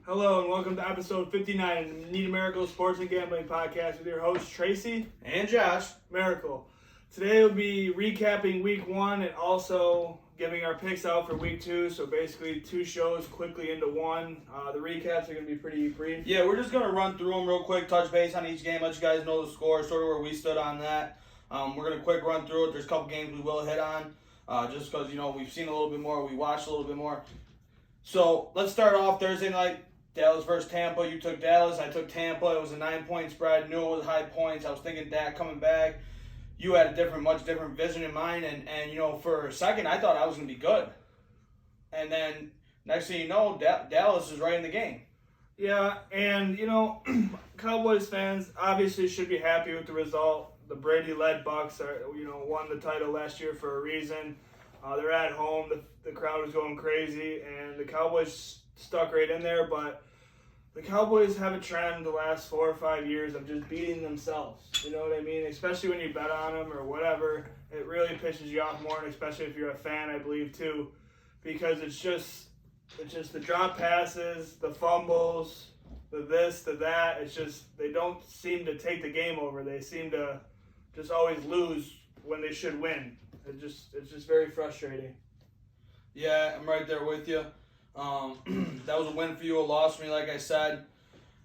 Hello and welcome to episode 59 of the Need a Miracle Sports and Gambling Podcast with your hosts Tracy and Josh. Miracle. Today we'll be recapping week 1 and also giving our picks out for week 2. So basically 2 shows quickly into one. The recaps are going to be pretty brief. Yeah, we're just going to run through them real quick, touch base on each game, let you guys know the score, sort of where we stood on that. We're going to quick run through it. There's a couple games we will hit on just because, we've seen a little bit more, we watched a little bit more. So let's start off Thursday night. Dallas versus Tampa. You took Dallas. I took Tampa. It was a 9-point spread. Knew it was high points. I was thinking Dak coming back. You had a much different vision in mind. And for a second, I thought I was going to be good. And then next thing you know, Dallas is right in the game. Yeah, and, Cowboys fans obviously should be happy with the result. The Brady-led Bucs won the title last year for a reason. They're at home. The crowd was going crazy, and the Cowboys stuck right in there, but the Cowboys have a trend the last 4 or 5 years of just beating themselves. You know what I mean? Especially when you bet on them or whatever. It really pisses you off more, and especially if you're a fan, I believe, too. Because it's just the drop passes, the fumbles, the this, the that. It's just they don't seem to take the game over. They seem to just always lose when they should win. It's just very frustrating. Yeah, I'm right there with you. That was a win for you, a loss for me, like I said.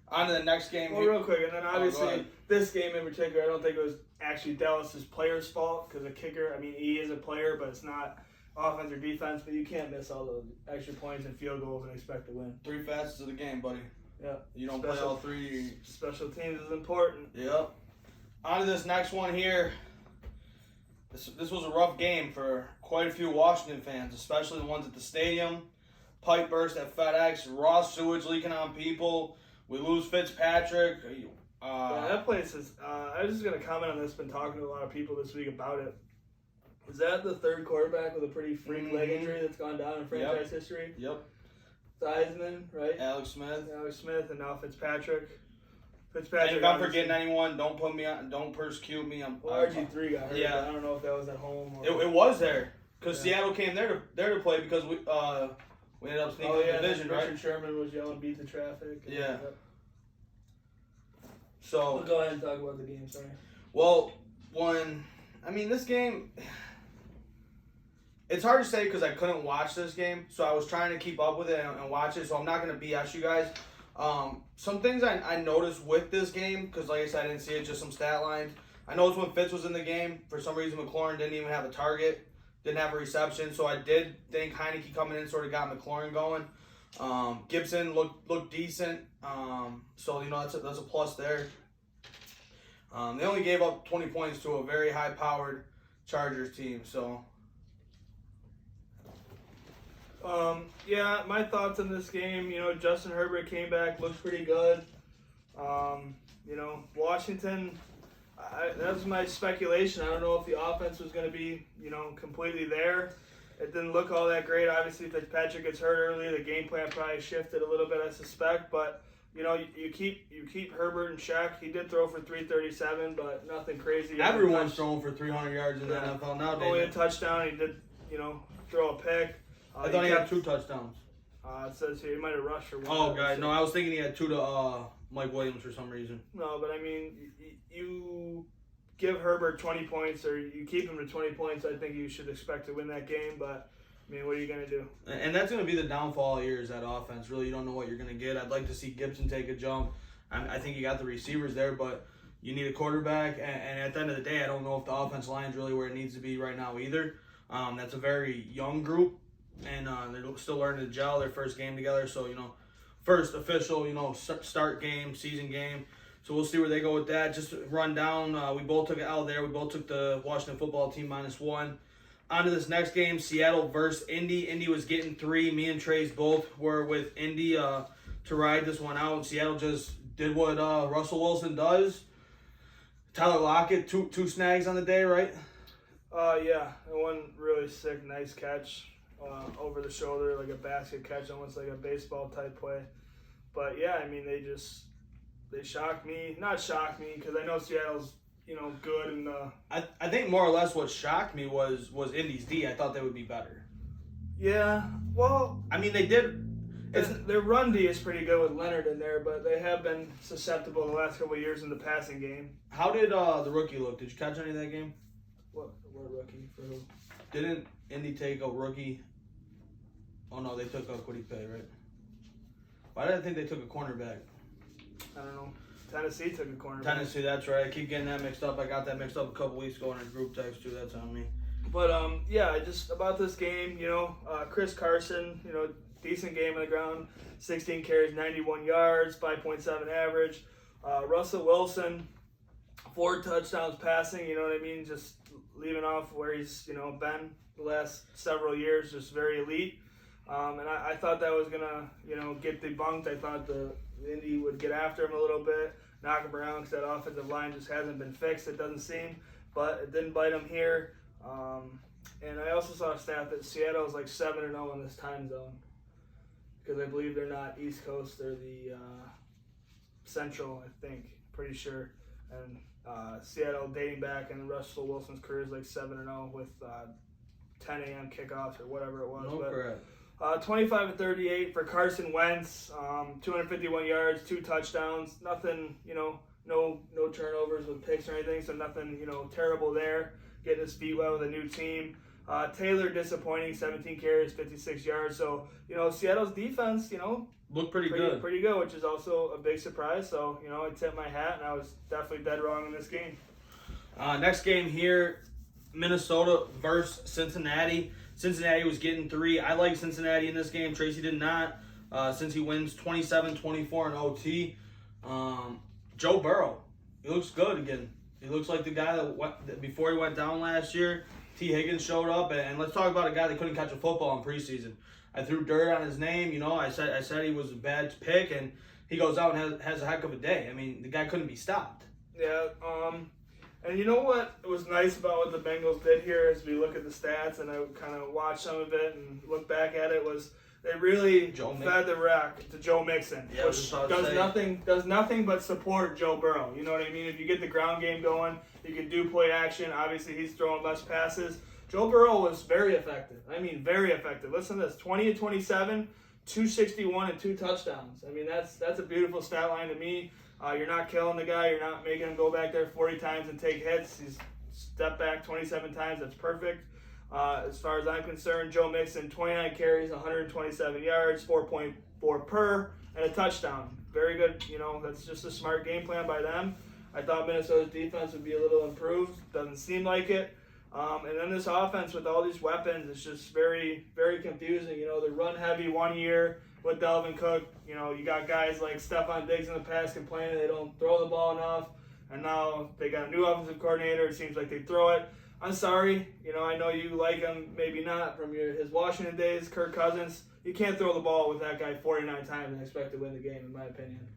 On to the next game. Well, real quick, and then obviously this game in particular, I don't think it was actually Dallas's player's fault because the kicker, he is a player, but it's not offense or defense, but you can't miss all those extra points and field goals and expect to win. 3 facets of the game, buddy. Yeah. You don't play all 3. Special teams is important. Yep. On to this next one here. This was a rough game for quite a few Washington fans, especially the ones at the stadium. Pipe burst at FedEx, raw sewage leaking on people. We lose Fitzpatrick. That place is. I was just gonna comment on this. Been talking to a lot of people this week about it. Is that the third quarterback with a pretty freak leg injury that's gone down in franchise history? Yep. Theismann, right? Alex Smith, and now Fitzpatrick. And if I'm forgetting anyone, don't put me on. Don't persecute me. RG3 got hurt. Yeah. I don't know if that was at home. Or... It was there because Seattle came there to play because we ended up sneaking in the division, right? Richard Sherman was yelling, "Beat the traffic." Yeah. So go ahead and talk about the game. Sorry. Well, this game, it's hard to say because I couldn't watch this game, so I was trying to keep up with it and watch it. So I'm not gonna BS you guys. Some things I noticed with this game, because like I said, I didn't see it, just some stat lines. I noticed when Fitz was in the game, for some reason McLaurin didn't even have a target, didn't have a reception, so I did think Heineke coming in sort of got McLaurin going. Gibson looked decent, so that's a plus there. They only gave up 20 points to a very high-powered Chargers team, so... my thoughts on this game, Justin Herbert came back, looked pretty good. Washington, that was my speculation. I don't know if the offense was going to be, completely there. It didn't look all that great. Obviously, Fitzpatrick gets hurt earlier. The game plan probably shifted a little bit, I suspect. But, you keep Herbert in check. He did throw for 337, but nothing crazy. Everyone's throwing for 300 yards in the NFL nowadays. Only a touchdown. He did, throw a pick. I thought he had 2 touchdowns. It says here he might have rushed for 1. Oh, God. No, I was thinking he had 2 to Mike Williams for some reason. No, but you give Herbert 20 points or you keep him to 20 points, I think you should expect to win that game. But, what are you going to do? And that's going to be the downfall here is that offense. Really, you don't know what you're going to get. I'd like to see Gibson take a jump. I think you got the receivers there, but you need a quarterback. And at the end of the day, I don't know if the offensive line is really where it needs to be right now either. That's a very young group. And they're still learning to gel their first game together. So, first official, start game, season game. So we'll see where they go with that. Just to run down, we both took an L there. We both took the Washington football team -1. On to this next game, Seattle versus Indy. Indy was getting 3. Me and Trace both were with Indy to ride this one out. Seattle just did what Russell Wilson does. Tyler Lockett, two snags on the day, right? Yeah. And one really sick, nice catch. Over the shoulder, like a basket catch, almost like a baseball type play. But yeah, they shocked me. Not shocked me because I know Seattle's good and. I think more or less what shocked me was Indy's D. I thought they would be better. Yeah, well, they did. Their run D is pretty good with Leonard in there, but they have been susceptible the last couple of years in the passing game. How did the rookie look? Did you catch any of that game? What rookie? For who? Didn't Indy take a rookie? Oh no, they took Kwity Paye, right? Why did I think they took a cornerback? I don't know. Tennessee took a cornerback. Tennessee, that's right. I keep getting that mixed up. I got that mixed up a couple weeks ago in a group text too. That's on me. But yeah, just about this game, Chris Carson, decent game on the ground, 16 carries, 91 yards, 5.7 average. Russell Wilson, 4 touchdowns passing. You know what I mean? Just leaving off where he's been the last several years, just very elite. And I thought that was gonna get debunked. I thought the Indy would get after him a little bit, knock him around, because that offensive line just hasn't been fixed. It doesn't seem, but it didn't bite him here. And I also saw a stat that Seattle is like 7-0 in this time zone, because I believe they're not East Coast, they're the Central, I think, pretty sure. And Seattle, dating back in Russell Wilson's career, is like 7-0 with 10 a.m. kickoffs or whatever it was. No crap. 25 of 38 for Carson Wentz, 251 yards, 2 touchdowns. Nothing, no turnovers with picks or anything, so nothing, terrible there. Getting his feet wet with a new team. Taylor disappointing, 17 carries, 56 yards. So, Seattle's defense, Looked pretty good. Pretty good, which is also a big surprise. So, I tipped my hat, and I was definitely dead wrong in this game. Next game here, Minnesota versus Cincinnati. Cincinnati was getting 3. I like Cincinnati in this game. Tracy did not, since he wins 27-24 in OT. Joe Burrow, he looks good again. He looks like the guy that before he went down last year. T. Higgins showed up, and let's talk about a guy that couldn't catch a football in preseason. I threw dirt on his name. I said he was a bad pick, and he goes out and has a heck of a day. I mean, the guy couldn't be stopped. Yeah, and you know what was nice about what the Bengals did here as we look at the stats, and I kind of watched some of it and look back at it, was they really fed the rack to Joe Mixon, yeah, which does nothing but support Joe Burrow. You know what I mean? If you get the ground game going, you can do play action. Obviously, he's throwing less passes. Joe Burrow was very effective. I mean, very effective. Listen to this: 20 of 27, 261, and 2 touchdowns. I mean, that's a beautiful stat line to me. You're not killing the guy. You're not making him go back there 40 times and take hits. He's stepped back 27 times. That's perfect. As far as I'm concerned, Joe Mixon, 29 carries, 127 yards, 4.4 per, and a touchdown. Very good. That's just a smart game plan by them. I thought Minnesota's defense would be a little improved. Doesn't seem like it. And then this offense with all these weapons, it's just very, very confusing. They're run heavy one year with Dalvin Cook. You got guys like Stephon Diggs in the past complaining they don't throw the ball enough. And now they got a new offensive coordinator. It seems like they throw it. I'm sorry. I know you like him, maybe not, from his Washington days, Kirk Cousins. You can't throw the ball with that guy 49 times and expect to win the game, in my opinion.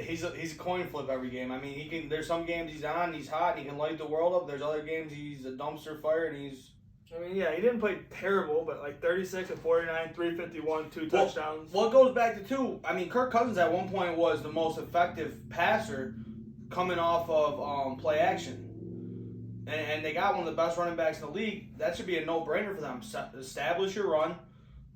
He's a coin flip every game. I mean, he can. There's some games he's on, he's hot, and he can light the world up. There's other games he's a dumpster fire, and he's. I mean, yeah, he didn't play terrible, but like 36 of 49, 351, 2 touchdowns. Well, it goes back to 2. I mean, Kirk Cousins at one point was the most effective passer coming off of play action. And they got one of the best running backs in the league. That should be a no-brainer for them. Establish your run.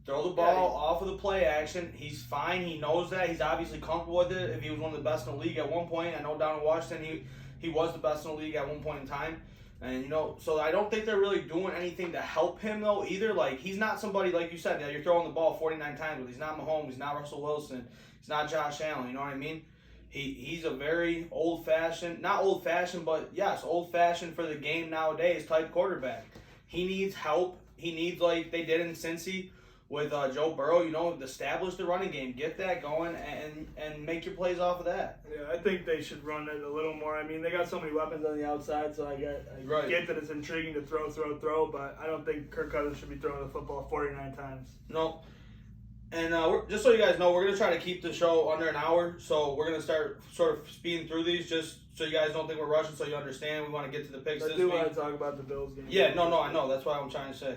Throw the ball off of the play action. He's fine. He knows that. He's obviously comfortable with it. If he was one of the best in the league at one point, I know down in Washington he was the best in the league at one point in time. And, so I don't think they're really doing anything to help him, though, either. Like, he's not somebody, like you said, that you're throwing the ball 49 times with. He's not Mahomes. He's not Russell Wilson. He's not Josh Allen. You know what I mean? He's a very old-fashioned, not old-fashioned, but yes, old-fashioned for the game nowadays type quarterback. He needs help. He needs, like they did in Cincy with Joe Burrow, establish the running game, get that going, and make your plays off of that. Yeah, I think they should run it a little more. I mean, they got so many weapons on the outside, so I get that it's intriguing to throw, but I don't think Kirk Cousins should be throwing the football 49 times. No. And just so you guys know, we're going to try to keep the show under an hour, so we're going to start sort of speeding through these just so you guys don't think we're rushing, so you understand. We want to get to the picks this week. I do want to talk about the Bills game. Yeah, no, I know. That's what I'm trying to say.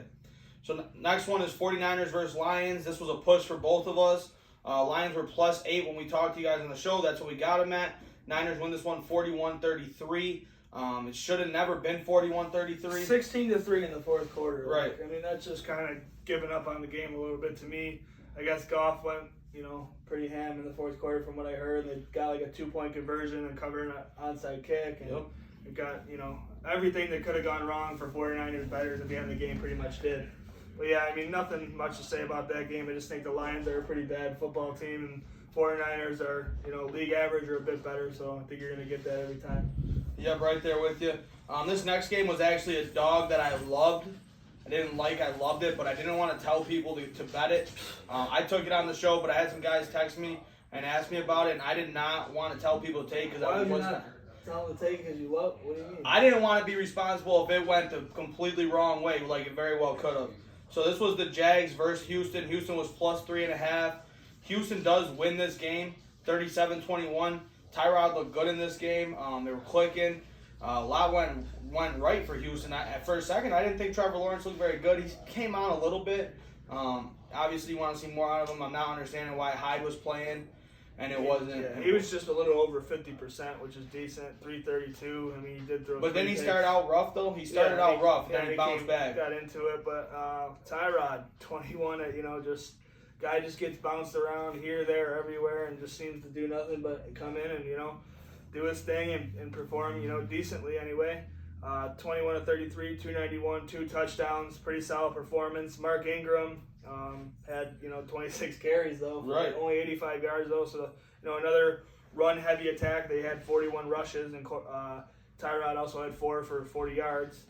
So next one is 49ers versus Lions. This was a push for both of us. Lions were +8 when we talked to you guys on the show. That's what we got them at. Niners win this one 41-33. It should have never been 41-33. 16-3 in the fourth quarter. Right. I mean, that's just kind of giving up on the game a little bit to me. I guess Goff went, pretty ham in the fourth quarter from what I heard. They got like a 2-point conversion and covering an onside kick. And it got, everything that could have gone wrong for 49ers bettors at the end of the game pretty much did. But yeah, I mean, nothing much to say about that game. I just think the Lions are a pretty bad football team, and 49ers are, league average or a bit better. So I think you're going to get that every time. Yep, right there with you. This next game was actually a dog that I loved. I loved it, but I didn't want to tell people to bet it. I took it on the show, but I had some guys text me and ask me about it, and I did not want to tell people to take because I was not. Tell them to take because you love. What do you mean? I didn't want to be responsible if it went the completely wrong way, like it very well could have. So this was the Jags versus Houston. Houston was plus 3.5. Houston does win this game, 37-21. Tyrod looked good in this game. They were clicking. A lot went right for Houston. For a second, I didn't think Trevor Lawrence looked very good. He came on a little bit. Obviously, you want to see more out of him. I'm not understanding why Hyde was playing, and it wasn't. Yeah, he was just a little over 50%, which is decent. 332. I mean, he did throw. But then he started out rough, though. He started out rough, then he bounced back. Got into it, but Tyrod, 21. Just guy just gets bounced around here, there, everywhere, and just seems to do nothing but come in and do his thing and perform, decently anyway. 21-33, 291, 2 touchdowns, pretty solid performance. Mark Ingram had 26 carries though, right? Only 85 yards though. So another run-heavy attack. They had 41 rushes, and Tyrod also had 4 for 40 yards,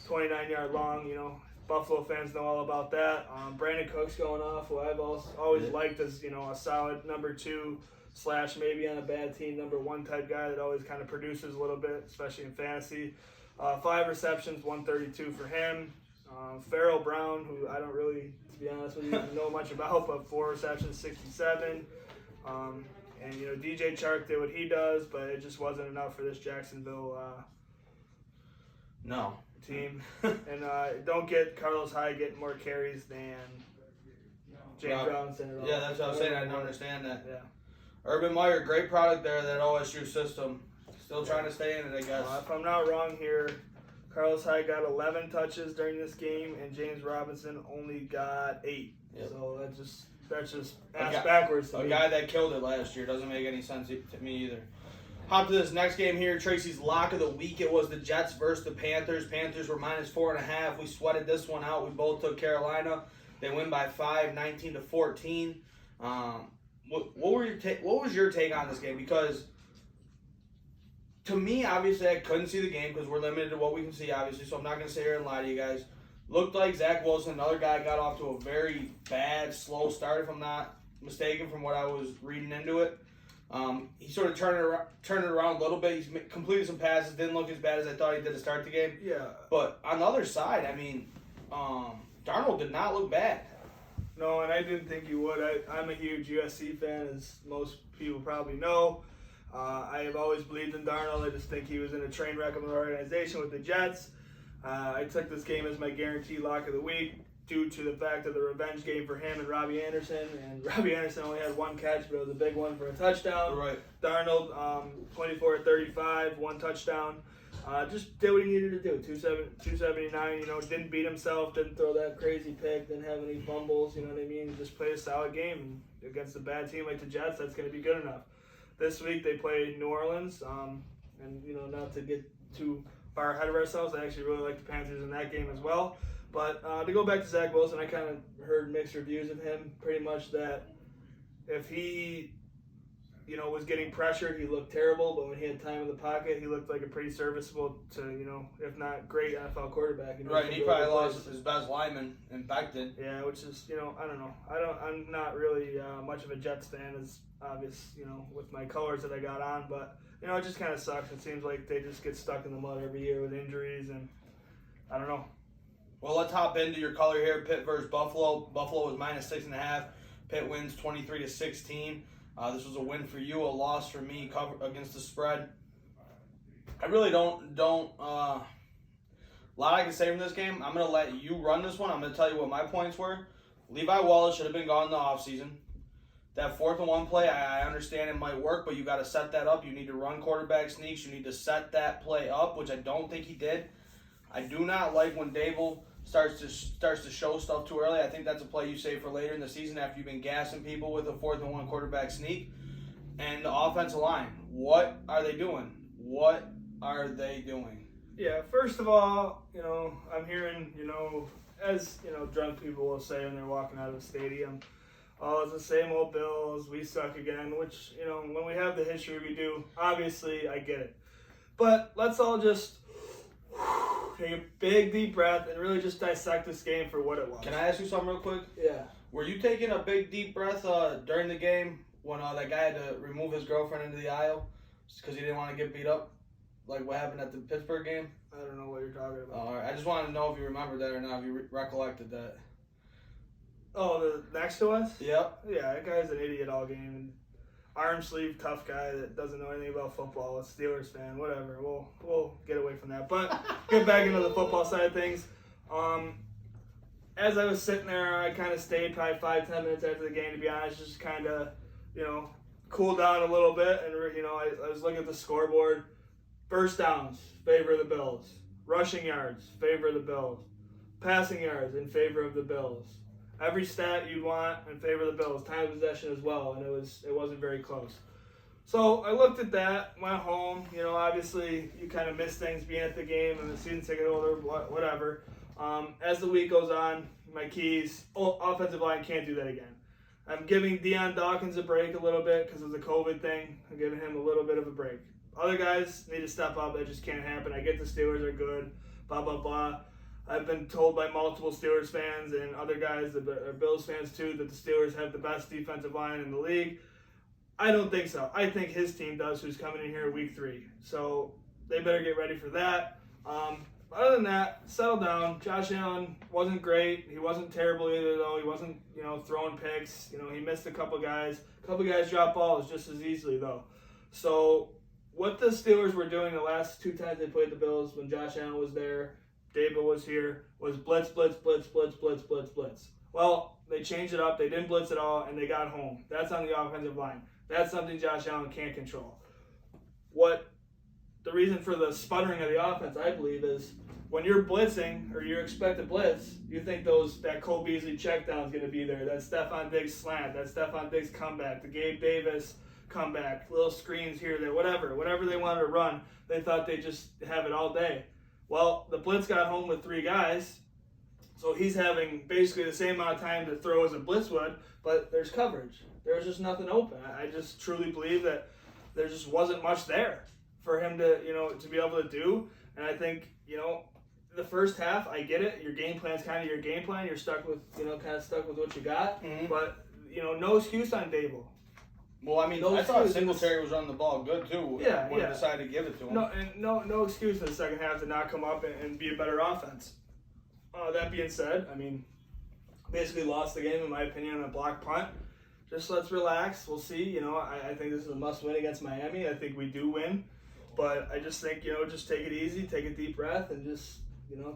29-yard long. Buffalo fans know all about that. Brandon Cooks going off, who I've always liked as a solid number 2. / maybe on a bad team, number 1 type guy that always kind of produces a little bit, especially in fantasy. 5 receptions, 132 for him. Farrell Brown, who I don't really, to be honest with you, know much about, but 4 receptions, 67. And DJ Chark did what he does, but it just wasn't enough for this Jacksonville team. And don't get Carlos Hyde getting more carries than James Robinson at all. Yeah, that's what I was saying. I didn't understand that. Yeah. Urban Meyer, great product there, that OSU system. Still trying to stay in it, I guess. If I'm not wrong here, Carlos Hyde got 11 touches during this game, and James Robinson only got 8. Yep. So that's just ass backwards to me. A guy that killed it last year. Doesn't make any sense to me either. Hop to this next game here. Tracy's lock of the week. It was the Jets versus the Panthers. Panthers were minus 4.5. We sweated this one out. We both took Carolina. They win by 5, 19-14. What was your take on this game? Because to me, obviously, I couldn't see the game because we're limited to what we can see, obviously. So I'm not going to sit here and lie to you guys. Looked like Zach Wilson, another guy, got off to a very bad, slow start, if I'm not mistaken, from what I was reading into it. He sort of turned it around a little bit. He's completed some passes. Didn't look as bad as I thought he did to start the game. Yeah. But on the other side, I mean, Darnold did not look bad. No, and I didn't think you would. I'm a huge USC fan, as most people probably know. I have always believed in Darnold. I just think he was in a train wreck of an organization with the Jets. I took this game as my guaranteed lock of the week due to the fact of the revenge game for him and Robbie Anderson. And Robbie Anderson only had 1 catch, but it was a big one for a touchdown. Right. Darnold, 24-35, 1 touchdown. Just did what he needed to do. 279, didn't beat himself, didn't throw that crazy pick, didn't have any fumbles, you know what I mean? Just played a solid game. And against a bad team like the Jets, that's going to be good enough. This week they play New Orleans, and, not to get too far ahead of ourselves, I actually really like the Panthers in that game as well. But to go back to Zach Wilson, I kind of heard mixed reviews of him, pretty much that if he was getting pressured, he looked terrible, but when he had time in the pocket, he looked like a pretty serviceable to, if not great NFL quarterback. Right, and he probably lost his best lineman infected. Yeah, which is, I don't know. I'm not really much of a Jets fan, as obvious, with my colors that I got on, but, it just kind of sucks. It seems like they just get stuck in the mud every year with injuries, and I don't know. Well, let's hop into your color here. Pitt versus Buffalo. Buffalo was minus 6.5. Pitt wins 23-16. This was a win for you, a loss for me against the spread. I really don't a lot I can say from this game. I'm going to let you run this one. I'm going to tell you what my points were. Levi Wallace should have been gone in the offseason. That 4th and 1 play, I understand it might work, but you got to set that up. You need to run quarterback sneaks. You need to set that play up, which I don't think he did. I do not like when Dable starts to show stuff too early. I think that's a play you save for later in the season after you've been gassing people with a 4th and 1 quarterback sneak. And the offensive line, what are they doing? What are they doing? Yeah, first of all, I'm hearing, as, drunk people will say when they're walking out of the stadium, oh, it's the same old Bills, we suck again, which, when we have the history we do, obviously I get it. But let's all just take a big, deep breath and really just dissect this game for what it was. Can I ask you something real quick? Yeah. Were you taking a big, deep breath during the game when that guy had to remove his girlfriend into the aisle because he didn't want to get beat up? Like what happened at the Pittsburgh game? I don't know what you're talking about. All right. I just wanted to know if you remembered that or not, if you recollected that. Oh, the next to us? Yep. Yeah, that guy's an idiot all game. And arm sleeve tough guy that doesn't know anything about football. A Steelers fan, whatever. We'll get away from that. But get back into the football side of things. As I was sitting there, I kind of stayed probably 5-10 minutes after the game, to be honest, just kind of, cool down a little bit. And, I was looking at the scoreboard. First downs, favor of the Bills. Rushing yards, favor of the Bills. Passing yards, in favor of the Bills. Every stat you'd want in favor of the Bills. Time of possession as well, and it wasn't very close. So I looked at that, went home. Obviously you kind of miss things being at the game and the season ticket holder, whatever. As the week goes on, my keys, offensive line can't do that again. I'm giving Deion Dawkins a break a little bit because of the COVID thing. I'm giving him a little bit of a break. Other guys need to step up. That just can't happen. I get the Steelers are good, blah, blah, blah. I've been told by multiple Steelers fans and other guys that are Bills fans too that the Steelers have the best defensive line in the league. I don't think so. I think his team does, who's coming in here week 3. So they better get ready for that. Other than that, settle down. Josh Allen wasn't great. He wasn't terrible either, though. He wasn't, throwing picks. He missed a couple guys. A couple guys dropped balls just as easily, though. So what the Steelers were doing the last 2 times they played the Bills when Josh Allen was there, Dable was here, was blitz, blitz, blitz, blitz, blitz, blitz, blitz. Well, they changed it up. They didn't blitz at all, and they got home. That's on the offensive line. That's something Josh Allen can't control. What the reason for the sputtering of the offense, I believe, is when you're blitzing or you expect a blitz, you think that Cole Beasley check down is going to be there, that Stephon Diggs slant, that Stephon Diggs comeback, the Gabe Davis comeback, little screens here, there, whatever they wanted to run, they thought they'd just have it all day. Well, the blitz got home with 3 guys, so he's having basically the same amount of time to throw as a blitz would, but there's coverage. There's just nothing open. I just truly believe that there just wasn't much there for him to, to be able to do. And I think, the first half, I get it. Your game plan's kind of your game plan. You're stuck with, kind of stuck with what you got. Mm-hmm. But, no excuse on Dable. Well, I thought Singletary was running the ball good too. When he decided to give it to him. No excuse in the second half to not come up and be a better offense. That being said, basically lost the game in my opinion on a block punt. Just let's relax. We'll see. I think this is a must-win against Miami. I think we do win, but I just think just take it easy, take a deep breath, and just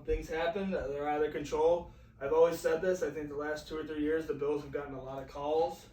things happen. They're out of control. I've always said this. I think the last 2 or 3 years the Bills have gotten a lot of calls.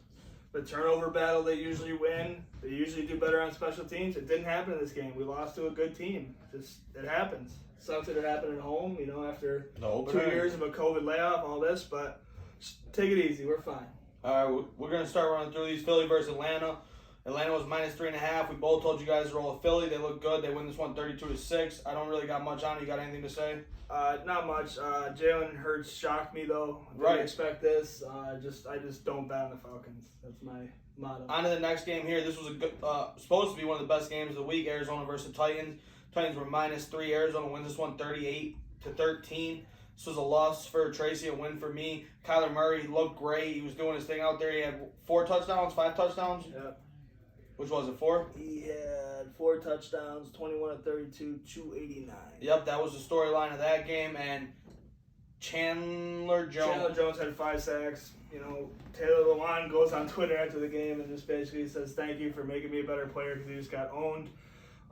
The turnover battle, they usually win. They usually do better on special teams. It didn't happen in this game. We lost to a good team. It happens. Sucks that it happened at home, after 2 years of a COVID layoff, all this, but just take it easy. We're fine. All right, we're going to start running through these. Philly versus Atlanta. Atlanta was -3.5. We both told you guys to roll with Philly. They look good. They win this one 32-6. I don't really got much on it. You got anything to say? Not much. Jalen Hurts shocked me though. Didn't expect this. I just don't bet on the Falcons. That's my motto. On to the next game here. This was a good, supposed to be one of the best games of the week. Arizona versus the Titans. Titans were -3. Arizona wins this one 38-13. This was a loss for Tracy, a win for me. Kyler Murray looked great. He was doing his thing out there. He had 5 touchdowns. Yep. Which was it, 4? He had 4 touchdowns, 21 of 32, 289. Yep, that was the storyline of that game. And Chandler Jones had 5 sacks. Taylor Lewan goes on Twitter after the game and just basically says, "Thank you for making me a better player," because he just got owned.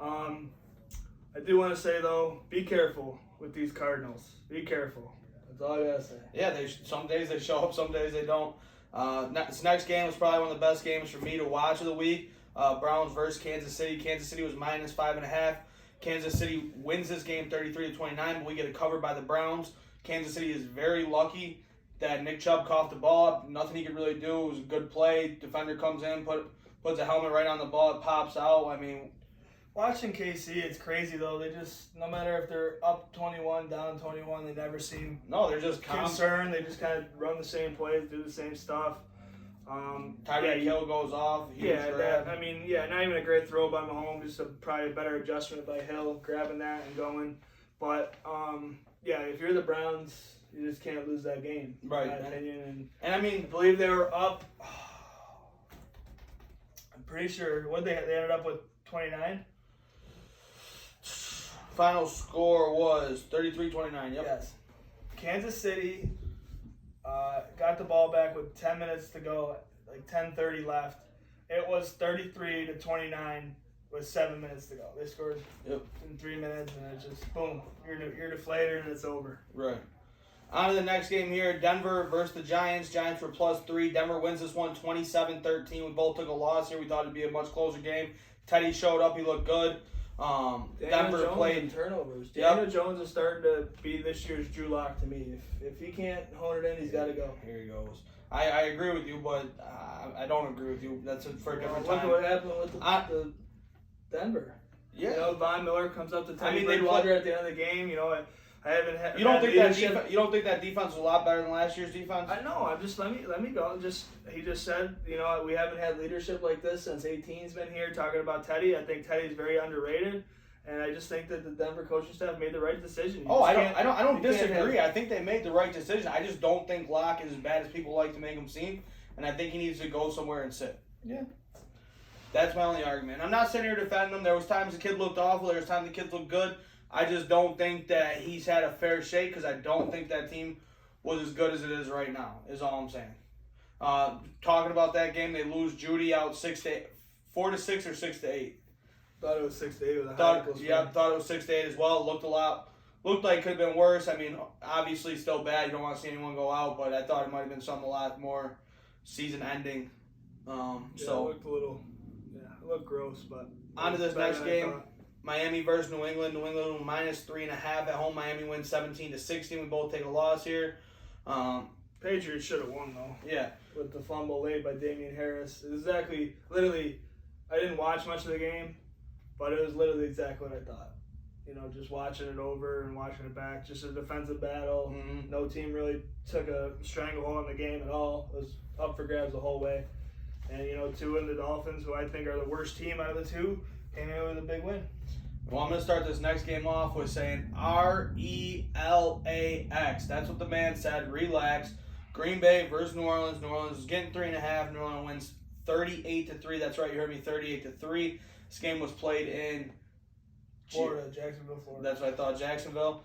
I do want to say though, be careful with these Cardinals. Be careful. That's all I gotta say. Yeah, some days they show up, some days they don't. This next game was probably one of the best games for me to watch of the week. Browns versus Kansas City. Kansas City was -5.5. Kansas City wins this game 33-29, but we get it covered by the Browns. Kansas City is very lucky that Nick Chubb coughed the ball up. Nothing he could really do. It was a good play. Defender comes in, puts a helmet right on the ball. It pops out. I mean, watching KC, it's crazy though. They just, no matter if they're up 21, down 21, they never seem they're just concerned. They just kind of run the same plays, do the same stuff. Tyreek Hill goes off. Not even a great throw by Mahomes, just probably a better adjustment by Hill, grabbing that and going. But if you're the Browns, you just can't lose that game, right? In my opinion. And I mean, I believe they were up. I'm pretty sure they ended up with 29. Final score was 33-29. Yep. Yes. Kansas City got the ball back with 10 minutes to go, like 10:30 left. It was 33-29 with 7 minutes to go. They scored in 3 minutes, and it's just boom. You're deflated, and it's over. Right. On to the next game here. Denver versus the Giants. Giants were +3. Denver wins this one 27-13. We both took a loss here. We thought it'd be a much closer game. Teddy showed up. He looked good. Denver Jones played turnovers. Daniel Jones is starting to be this year's Drew Lock to me. If he can't hone it in, he's got to go. Here he goes. I agree with you, but I don't agree with you. That's for a different time. Look what happened with the Denver. Yeah. Von Miller comes up to Teddy Bridgewater at the end of the game. I haven't had. You don't think that defense was a lot better than last year's defense? I know. I'm just let me go. He just said, we haven't had leadership like this since 18's been here talking about Teddy. I think Teddy's very underrated, and I just think that the Denver coaching staff made the right decision. I don't disagree. I think they made the right decision. I just don't think Locke is as bad as people like to make him seem, and I think he needs to go somewhere and sit. Yeah. That's my only argument. I'm not sitting here defending him. There was times the kid looked awful. There was times the kid looked good. I just don't think that he's had a fair shake because I don't think that team was as good as it is right now, is all I'm saying. Talking about that game, they lose Judy out 4-6 or 6-8. Thought it was 6-8 with a thought it was 6-8 as well. Looked like it could have been worse. I mean, obviously still bad. You don't want to see anyone go out, but I thought it might have been something a lot more season ending. It looked it looked gross, but on to this next game. Miami versus New England. New England -3.5 at home. Miami wins 17-16. We both take a loss here. Patriots should have won though. Yeah. With the fumble laid by Damian Harris. Literally, I didn't watch much of the game, but it was literally exactly what I thought. Just watching it over and watching it back. Just a defensive battle. Mm-hmm. No team really took a stranglehold on the game at all. It was up for grabs the whole way. And, Tua and the Dolphins, who I think are the worst team out of the two, came in with a big win. Well, I'm going to start this next game off with saying RELAX. That's what the man said. Relax. Green Bay versus New Orleans. New Orleans is getting 3.5. New Orleans wins 38-3. That's right, you heard me, 38-3. This game was played in Jacksonville, Florida. That's what I thought, Jacksonville.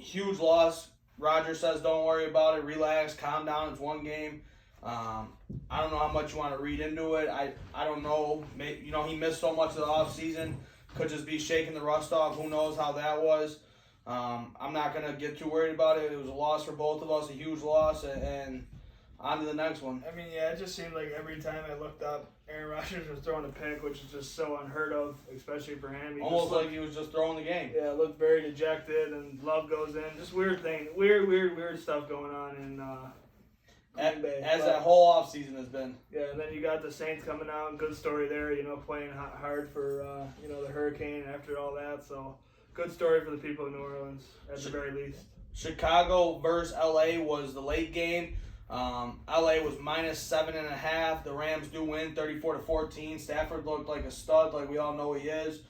Huge loss. Roger says don't worry about it. Relax, calm down. It's one game. I don't know how much you want to read into it. I don't know. He missed so much of the offseason. Could just be shaking the rust off. Who knows how that was. I'm not going to get too worried about it. It was a loss for both of us, a huge loss, and on to the next one. I mean, it just seemed like every time I looked up, Aaron Rodgers was throwing a pick, which is just so unheard of, especially for him. Almost like he was just throwing the game. Yeah, looked very dejected, and Love goes in. Just weird stuff going on in Green Bay. As that whole offseason has been. Yeah, and then you got the Saints coming out. Good story there, playing hard for, the Hurricane after all that. So, good story for the people of New Orleans, at the very least. Chicago versus LA was the late game. LA was -7.5. The Rams do win 34-14. Stafford looked like a stud, like we all know he is.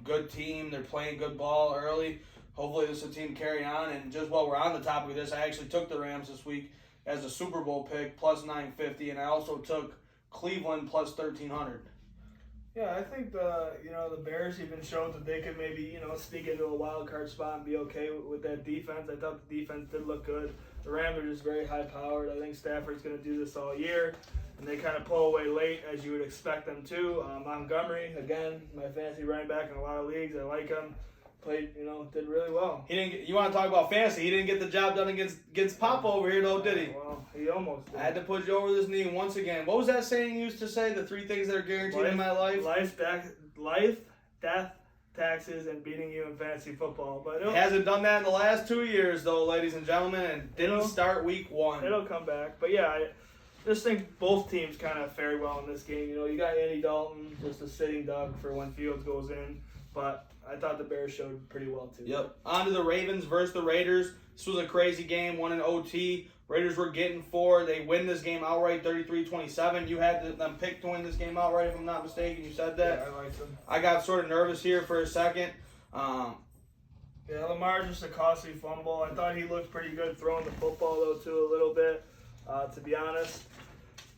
Good team. They're playing good ball early. Hopefully this is a team carry on. And just while we're on the topic of this, I actually took the Rams this week as a Super Bowl pick, +950, and I also took Cleveland +1,300. Yeah, I think the Bears even showed that they could maybe sneak into a wild card spot and be okay with that defense. I thought the defense did look good. The Rams are just very high powered. I think Stafford's going to do this all year, and they kind of pull away late as you would expect them to. Montgomery, again, my fantasy running back in a lot of leagues. I like him. played, did really well. He didn't. You want to talk about fantasy? He didn't get the job done against Papa over here, though, did he? Well, he almost did. I had to put you over this knee once again. What was that saying you used to say? The 3 things that are guaranteed in my life? Life, death, taxes, and beating you in fantasy football. But He hasn't done that in the last 2 years, though, ladies and gentlemen, and didn't start week 1. It'll come back. But yeah, I just think both teams kind of fared well in this game. You got Andy Dalton, just a sitting duck for when Fields goes in. But I thought the Bears showed pretty well, too. Yep. On to the Ravens versus the Raiders. This was a crazy game, 1 in OT. Raiders were getting 4. They win this game outright, 33-27. You had them picked to win this game outright, if I'm not mistaken. You said that. Yeah, I like them. I got sort of nervous here for a second. Yeah, Lamar's just a costly fumble. I thought he looked pretty good throwing the football, though, too, a little bit, to be honest.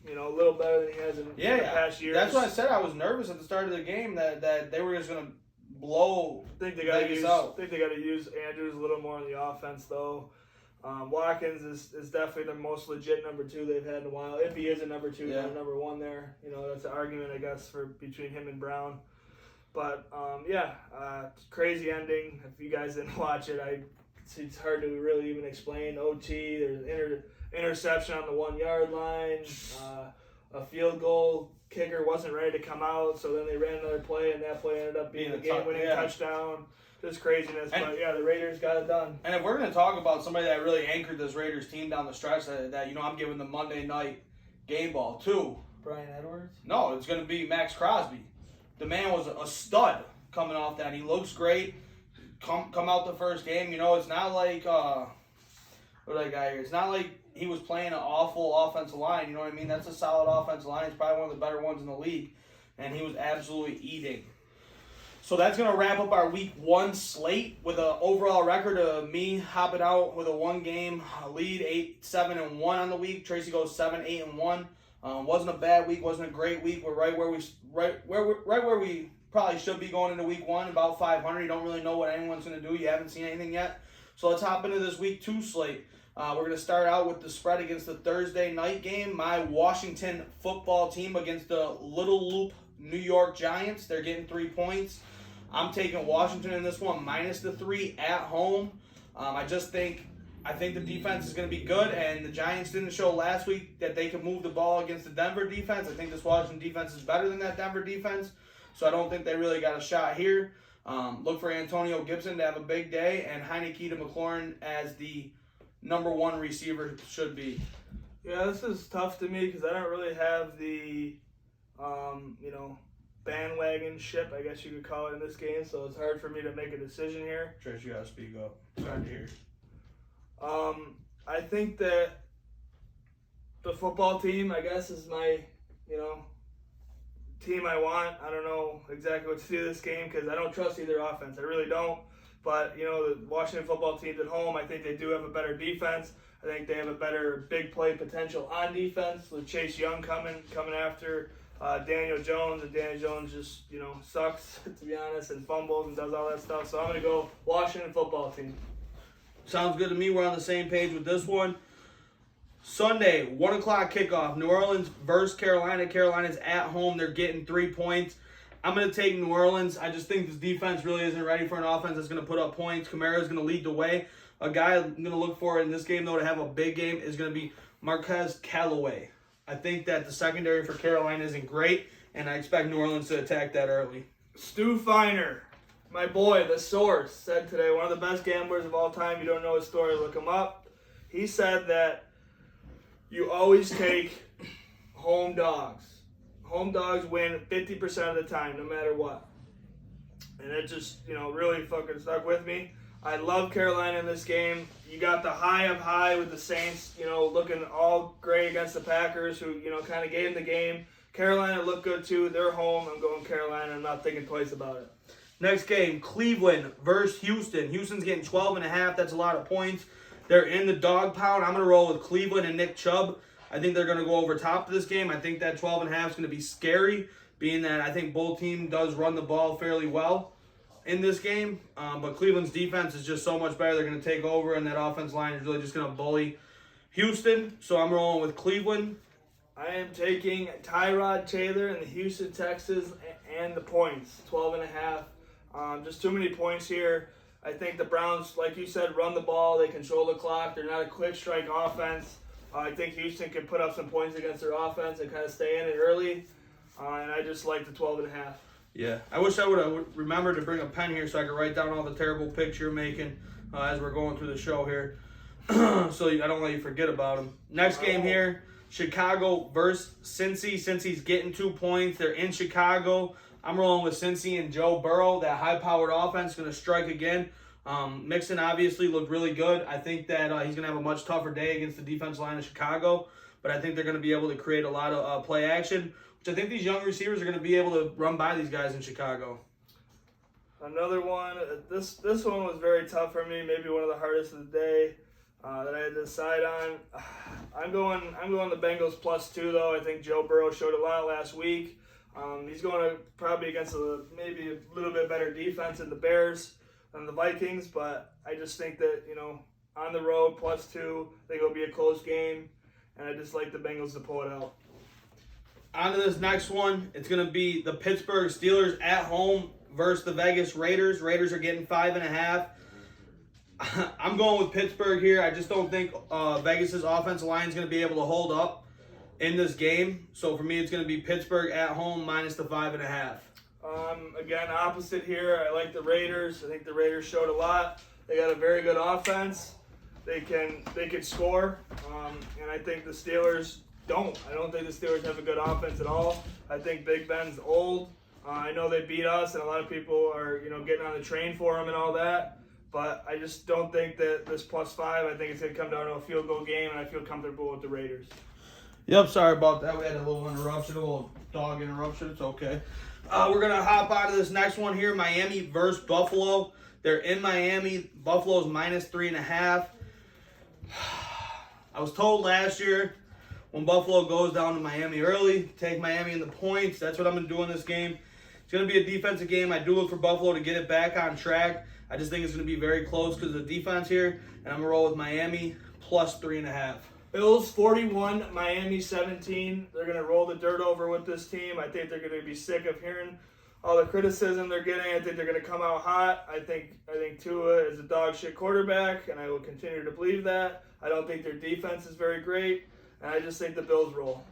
A little better than he has in the past years. That's why I said I was nervous at the start of the game that they were just going to blow Vegas out. I think they got to use Andrews a little more on the offense, though. Watkins is definitely the most legit number 2 they've had in a while. If he is a number 2, not a number 1 there. That's an argument, I guess, for between him and Brown. But, crazy ending. If you guys didn't watch it, it's hard to really even explain. OT, there's interception on the 1-yard line, a field goal. Kicker wasn't ready to come out, so then they ran another play, and that play ended up being the game-winning touchdown. Just craziness, but the Raiders got it done. And if we're going to talk about somebody that really anchored this Raiders team down the stretch, that I'm giving the Monday night game ball to. Brian Edwards? No, it's going to be Max Crosby. The man was a stud coming off that. He looks great. Come out the first game. It's not like what that guy here. It's not like he was playing an awful offensive line. You know what I mean? That's a solid offensive line. It's probably one of the better ones in the league. And he was absolutely eating. So that's going to wrap up our week 1 slate with an overall record of me hopping out with a 1-game lead, 7-1 on the week. Tracy goes 7-8-1. Wasn't a bad week, wasn't a great week. We're right where we probably should be going into week 1, about 500. You don't really know what anyone's going to do. You haven't seen anything yet. So let's hop into this week 2 slate. We're going to start out with the spread against the Thursday night game. My Washington football team against the Little Loop New York Giants. They're getting 3 points. I'm taking Washington in this one, minus the 3 at home. I think the defense is going to be good, and the Giants didn't show last week that they could move the ball against the Denver defense. I think this Washington defense is better than that Denver defense, so I don't think they really got a shot here. Look for Antonio Gibson to have a big day, and Heineke to McLaurin as the number 1 receiver should be. Yeah, this is tough to me because I don't really have the, bandwagon ship, I guess you could call it, in this game, so it's hard for me to make a decision here. Trish, you got to speak up. It's hard to hear. I think that the football team, I guess, is my, team I want. I don't know exactly what to do this game because I don't trust either offense. I really don't. But, the Washington football team's at home. I think they do have a better defense. I think they have a better big play potential on defense with Chase Young coming after Daniel Jones. And Daniel Jones just, sucks, to be honest, and fumbles and does all that stuff. So I'm going to go Washington football team. Sounds good to me. We're on the same page with this one. Sunday, 1 o'clock kickoff. New Orleans versus Carolina. Carolina's at home. They're getting 3 points. I'm going to take New Orleans. I just think this defense really isn't ready for an offense that's going to put up points. Kamara's going to lead the way. A guy I'm going to look for in this game, though, to have a big game is going to be Marquez Callaway. I think that the secondary for Carolina isn't great, and I expect New Orleans to attack that early. Stu Feiner, my boy, the source, said today, one of the best gamblers of all time. You don't know his story, look him up. He said that you always take home dogs. Home dogs win 50% of the time, no matter what. And it just, really fucking stuck with me. I love Carolina in this game. You got the high of high with the Saints, looking all great against the Packers, who, kind of gave them the game. Carolina looked good, too. They're home. I'm going Carolina. I'm not thinking twice about it. Next game, Cleveland versus Houston. Houston's getting 12.5. That's a lot of points. They're in the dog pound. I'm going to roll with Cleveland and Nick Chubb. I think they're going to go over top of this game. I think that 12.5 is going to be scary, being that I think both teams does run the ball fairly well in this game. But Cleveland's defense is just so much better. They're going to take over, and that offense line is really just going to bully Houston. So I'm rolling with Cleveland. I am taking Tyrod Taylor and the Houston Texans and the points, 12.5. Just too many points here. I think the Browns, like you said, run the ball. They control the clock. They're not a quick strike offense. I think Houston can put up some points against their offense and kind of stay in it early. And I just like the 12.5. Yeah, I wish I would have remembered to bring a pen here so I could write down all the terrible picks you're making as we're going through the show here, so I don't let you forget about them. Next game here, Chicago versus Cincy. Cincy's getting 2 points. They're in Chicago. I'm rolling with Cincy and Joe Burrow. That high-powered offense is going to strike again. Mixon obviously looked really good. I think that he's going to have a much tougher day against the defensive line of Chicago, but I think they're going to be able to create a lot of play action, which I think these young receivers are going to be able to run by these guys in Chicago. Another one. This one was very tough for me. Maybe one of the hardest of the day that I had to decide on. I'm going the Bengals +2 though. I think Joe Burrow showed a lot last week. He's going to probably against maybe a little bit better defense than the Bears and the Vikings, but I just think that on the road +2, I think it'll be a close game, and I just like the Bengals to pull it out. On to this next one. It's going to be the Pittsburgh Steelers at home versus the Vegas Raiders. Raiders are getting 5.5. I'm going with Pittsburgh here. I just don't think Vegas's offensive line is going to be able to hold up in this game. So for me, it's going to be Pittsburgh at home minus the 5.5. Again, opposite here. I like the Raiders. I think the Raiders showed a lot. They got a very good offense. They can score, and I think the Steelers don't. I don't think the Steelers have a good offense at all. I think Big Ben's old. I know they beat us, and a lot of people are getting on the train for him and all that. But I just don't think that this +5. I think it's going to come down to a field goal game, and I feel comfortable with the Raiders. Yep, sorry about that. We had a little interruption, a little dog interruption. It's okay. We're going to hop on to this next one here. Miami versus Buffalo. They're in Miami. Buffalo's -3.5. I was told last year when Buffalo goes down to Miami early, take Miami in the points. That's what I'm going to do in this game. It's going to be a defensive game. I do look for Buffalo to get it back on track. I just think it's going to be very close because of the defense here. And I'm going to roll with Miami +3.5. Bills 41, Miami 17. They're going to roll the dirt over with this team. I think they're going to be sick of hearing all the criticism they're getting. I think they're going to come out hot. I think Tua is a dog shit quarterback, and I will continue to believe that. I don't think their defense is very great, and I just think the Bills roll.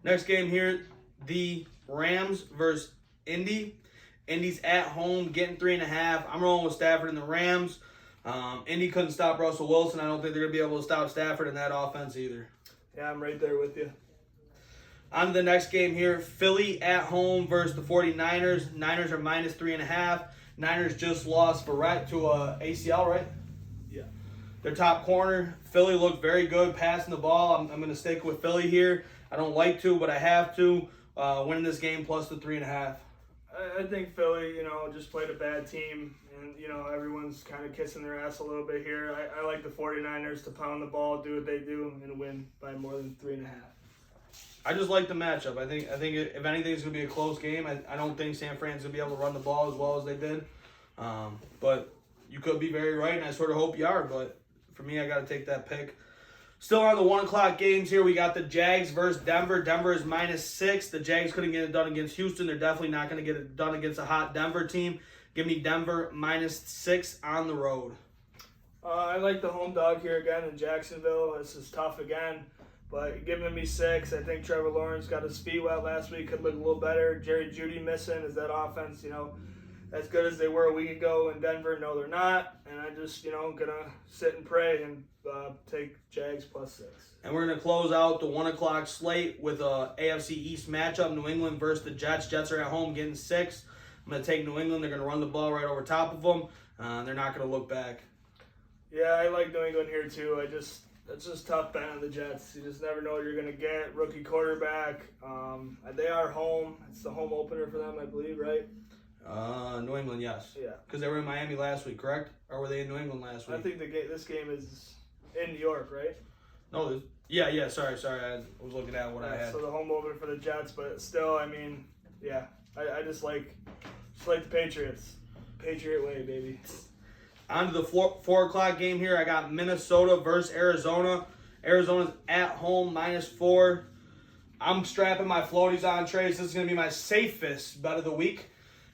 Next game here, the Rams versus Indy. Indy's at home, getting 3.5. I'm rolling with Stafford and the Rams. Indy couldn't stop Russell Wilson. I don't think they're going to be able to stop Stafford in that offense either. Yeah, I'm right there with you. On to the next game here. Philly at home versus the 49ers. Niners are -3.5. Niners just lost Verrett to a ACL, right? Yeah. Their top corner. Philly looked very good passing the ball. I'm going to stick with Philly here. I don't like to, but I have to. Win this game plus the 3.5. I think Philly, just played a bad team, and, everyone's kind of kissing their ass a little bit here. I like the 49ers to pound the ball, do what they do, and win by more than 3.5. I just like the matchup. I think if anything, it's going to be a close game. I don't think San Fran's going to be able to run the ball as well as they did. But you could be very right, and I sort of hope you are. But for me, I got to take that pick. Still on the 1 o'clock games here, we got the Jags versus Denver. Denver is -6. The Jags couldn't get it done against Houston. They're definitely not going to get it done against a hot Denver team. Give me Denver -6 on the road. I like the home dog here again in Jacksonville. This is tough again, but giving me 6. I think Trevor Lawrence got his feet wet last week. Could look a little better. Jerry Jeudy missing. Is that offense, as good as they were a week ago in Denver? No, they're not. And I just, going to sit and pray and take Jags +6. And we're going to close out the 1 o'clock slate with a AFC East matchup, New England versus the Jets. Jets are at home getting 6. I'm going to take New England. They're going to run the ball right over top of them. They're not going to look back. Yeah, I like New England here too. It's just tough betting on the Jets. You just never know what you're going to get. Rookie quarterback. They are home. It's the home opener for them, I believe, right? New England, yes. Yeah. Because they were in Miami last week, correct? Or were they in New England last week? I think this game is in New York, right? No, yeah. Sorry. I was looking at what I had. So the home opener for the Jets, but still, yeah. I just like the Patriots. Patriot way, baby. On to the 4 o'clock game here. I got Minnesota versus Arizona. Arizona's at home -4. I'm strapping my floaties on, Trace. This is going to be my safest bet of the week.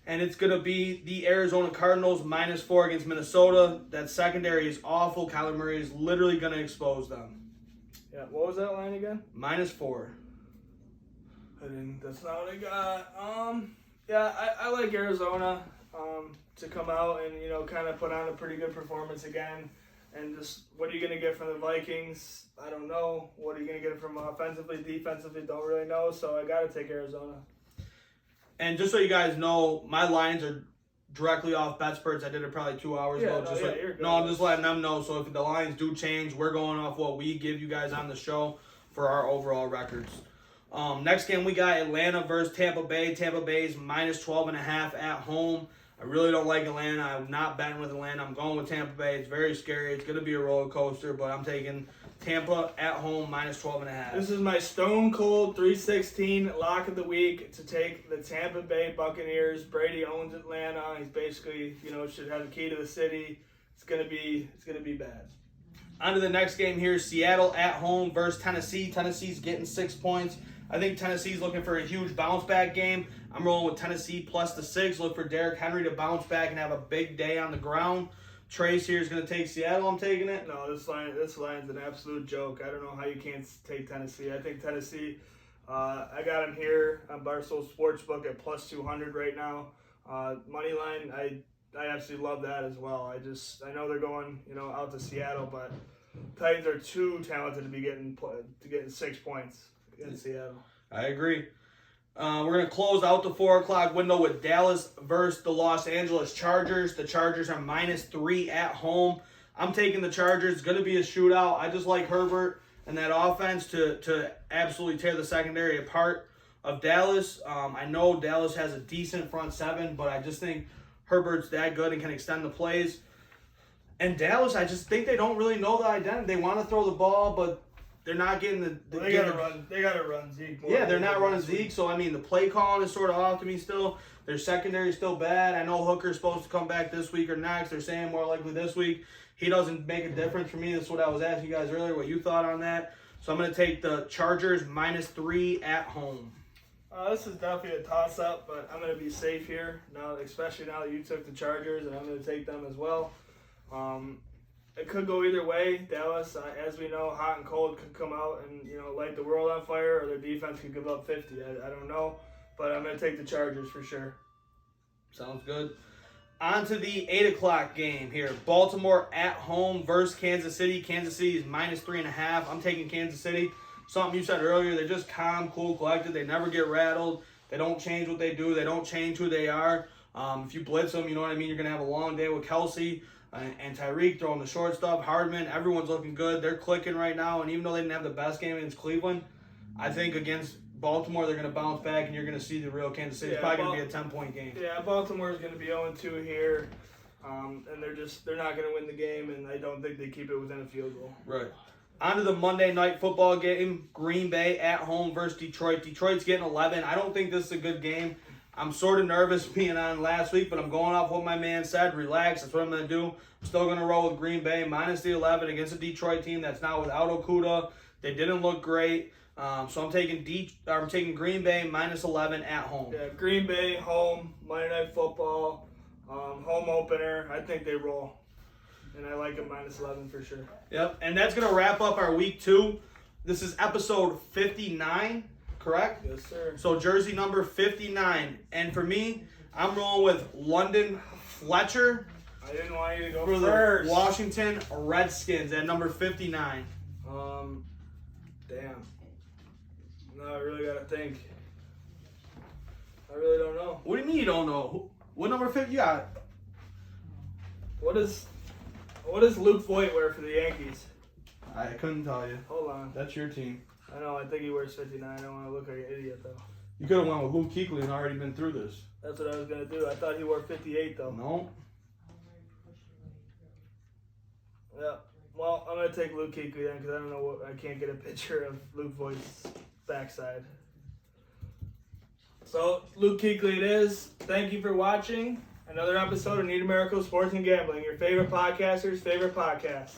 and it's going to be the Arizona Cardinals -4 against Minnesota. That secondary is awful. Kyler Murray is literally going to expose them. Yeah, what was that line again? -4. That's not what I got. Yeah, I like Arizona to come out and, you know, kind of put on a pretty good performance again. And just, what are you going to get from the Vikings? I don't know. What are you going to get from offensively, defensively? Don't really know. So I got to take Arizona. And just so you guys know, my lines are directly off BetSperts. I did it probably 2 hours ago. You're good. I'm just letting them know. So if the lines do change, we're going off what we give you guys on the show for our overall records. Next game we got Atlanta versus Tampa Bay. Tampa Bay's -12.5 at home. I really don't like Atlanta. I'm not betting with Atlanta. I'm going with Tampa Bay. It's very scary. It's going to be a roller coaster, but I'm taking Tampa at home -12.5. This is my stone cold 316 lock of the week to take the Tampa Bay Buccaneers. Brady owns Atlanta. He's basically, you know, should have the key to the city. It's gonna be bad. On to the next game here. Seattle at home versus Tennessee. Tennessee's getting 6 points. I think Tennessee's looking for a huge bounce back game. I'm rolling with Tennessee +6. Look for Derrick Henry to bounce back and have a big day on the ground. Trace here is going to take Seattle. I'm taking it. No, this line's an absolute joke. I don't know how you can't take Tennessee. I think Tennessee, I got them here on Barstool Sportsbook at +200 right now. Money line, I absolutely love that as well. I know they're going, you know, out to Seattle, but Titans are too talented to be getting 6 points in Seattle. I agree. We're going to close out the 4 o'clock window with Dallas versus the Los Angeles Chargers. The Chargers are -3 at home. I'm taking the Chargers. It's going to be a shootout. I just like Herbert and that offense to absolutely tear the secondary apart of Dallas. I know Dallas has a decent front seven, but I just think Herbert's that good and can extend the plays. And Dallas, I just think they don't really know the identity. They want to throw the ball, but they're not getting They gotta run Zeke. Yeah, they're not running Zeke. So I mean, the play calling is sort of off to me still. Their secondary is still bad. I know Hooker's supposed to come back this week or next. They're saying more likely this week. He doesn't make a difference for me. That's what I was asking you guys earlier, what you thought on that. So I'm going to take the Chargers -3 at home. This is definitely a toss-up, but I'm going to be safe here now, especially now that you took the Chargers, and I'm going to take them as well. It could go either way. Dallas, as we know, hot and cold, could come out and, you know, light the world on fire, or their defense could give up 50. I don't know, but I'm going to take the Chargers for sure. Sounds good. On to the 8 o'clock game here. Baltimore at home versus Kansas City. Kansas City is -3.5. I'm taking Kansas City. Something you said earlier, they're just calm, cool, collected. They never get rattled. They don't change what they do. They don't change who they are. If you blitz them, you know what I mean? You're going to have a long day with Kelsey and Tyreek throwing the short stuff. Hardman, everyone's looking good. They're clicking right now. And even though they didn't have the best game against Cleveland, I think against Baltimore, they're going to bounce back, and you're going to see the real Kansas City. It's probably going to be a 10-point game. Yeah, Baltimore is going to be 0-2 here, and they're not going to win the game, and I don't think they keep it within a field goal. Right. On to the Monday night football game. Green Bay at home versus Detroit. Detroit's getting 11. I don't think this is a good game. I'm sort of nervous being on last week, but I'm going off what my man said. Relax. That's what I'm going to do. I'm still going to roll with Green Bay -11 against a Detroit team that's not without Okudah. They didn't look great. So I'm taking Green Bay -11 at home. Yeah, Green Bay home, Monday Night Football, home opener. I think they roll, and I like it -11 for sure. Yep, and that's gonna wrap up our week 2. This is episode 59, correct? Yes, sir. So jersey number 59, and for me, I'm rolling with London Fletcher. I didn't want you to go for first. The Washington Redskins at number 59. Damn. No, I really gotta think. I really don't know. What do you mean you don't know? What number 50 you got? What does Luke Voigt wear for the Yankees? I couldn't tell you. Hold on. That's your team. I know. I think he wears 59. I don't want to look like an idiot though. You could have went with Luke Kuechly and already been through this. That's what I was gonna do. I thought he wore 58 though. No. Yeah. Well, I'm gonna take Luke Kuechly then because I don't know I can't get a picture of Luke Voigt's backside. So Luke Kuechly it is. Thank you for watching another episode of Need a Miracle Sports and Gambling. Your favorite podcaster's favorite podcast.